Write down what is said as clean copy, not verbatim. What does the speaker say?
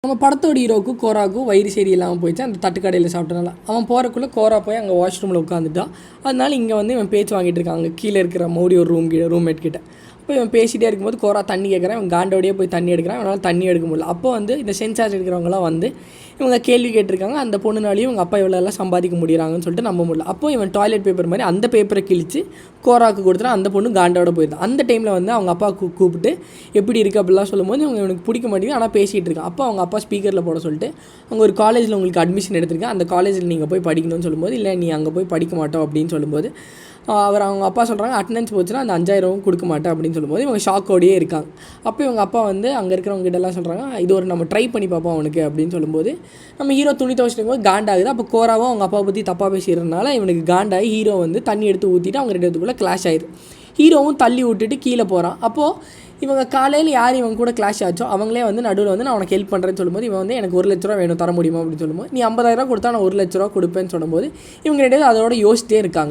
நம்ம படத்தோட ஹீரோவுக்கும் கோராவுக்கும் வயிறு சரியில்லாமல் போயிடுச்சு அந்த தட்டுக்கடையில் சாப்பிட்டனால. அவன் போகிறக்குள்ளே கோரா போய் அங்கே வாஷ்ரூமில் உட்காந்துட்டான். அதனால இங்கே வந்து இவன் பேச்சு வாங்கிட்டு இருக்கான் அங்கே கீழே இருக்கிற மோடி ஒரு ரூம்மேட் கிட்ட. அப்போ இவன் பேசிகிட்டே இருக்கும்போது கோரா தண்ணி கேட்குறான். இவன் காண்டோடையே போய் தண்ணி எடுக்கிறான். இவனால் தண்ணி எடுக்க முடியல. அப்போ வந்து இந்த சென்சார்ஜ் எடுக்கிறவங்களாம் வந்து இவங்க கேள்வி கேட்டிருக்காங்க. அந்த பொண்ணுனாலையும் இவங்க அப்பா இவ்வளோலாம் சம்பாதிக்க முடியறாங்கன்னு சொல்லிட்டு நம்ப முடியல. அப்போ இவன் டாய்லெட் பேப்பர் மாதிரி அந்த பேப்பரை கிழிச்சு கோராவுக்கு கொடுத்துட்டு அந்த பொண்ணு காண்டோட போயிருந்தான். அந்த டைமில் வந்து அவங்க அப்பா கூப்பிட்டு எப்படி இருக்குது அப்படிலாம் சொல்லும்போது இவனுக்கு பிடிக்க மாட்டேங்குது. ஆனால் பேசிகிட்டு இருக்கான். அப்போ அவங்க அப்பா ஸ்பீக்கரில் போட சொல்லிட்டு அங்கே ஒரு காலேஜில் உங்களுக்கு அட்மிஷன் எடுத்திருக்கேன், அந்த காலேஜில் நீங்கள் போய் படிக்கணும்னு சொல்லும்போது இல்லை நீ அங்கே போய் படிக்க மாட்டோம் அப்படின்னு சொல்லும்போது அவங்க அப்பா சொல்கிறாங்க அட்டெண்டன்ஸ் போச்சுன்னா அந்த 5000 கொடுக்க மாட்டேன் அப்படின்னு சொல்லும்போது இவங்க ஷாக்கோடையே இருக்காங்க. அப்போ இவங்க அப்பா வந்து அங்கே இருக்கிறவங்க கிட்டலாம் சொல்கிறாங்க இது ஒரு நம்ம ட்ரை பண்ணி பார்ப்போம் அவனுக்கு அப்படின்னு சொல்லும்போது நம்ம ஹீரோ துணி துவச்சிட்டு போது காண்டாகுது. அப்போ கோராவும் அவங்க அப்பா பற்றி தப்பாக பேசிடுறதுனால இவனுக்கு காண்டாகி ஹீரோ வந்து தண்ணி எடுத்து ஊற்றிட்டு அவங்க 2 பேத்துக்குள்ளே கிளாஷ் ஆயிடுது. ஹீரோவும் தள்ளி விட்டுட்டு கீழே போகிறான். அப்போது இவங்க காலையில் யார் இவங்க கூட கிளாஷ் ஆச்சோ அவங்களே வந்து நடுவில் வந்து நான் உனக்கு ஹெல்ப் பண்ணுறேன்னு சொல்லும்போது இவன் வந்து எனக்கு 1 லட்ச ரூபா வேணும் தர முடியுமா அப்படின்னு சொல்லும்போது நீ 50,000 கொடுத்தா நான் 1 லட்ச ரூபா கொடுப்பேன்னு சொல்லும்போது இவங்க 2 பேரும் அதோட யோசிச்சிட்டே இருக்காங்க.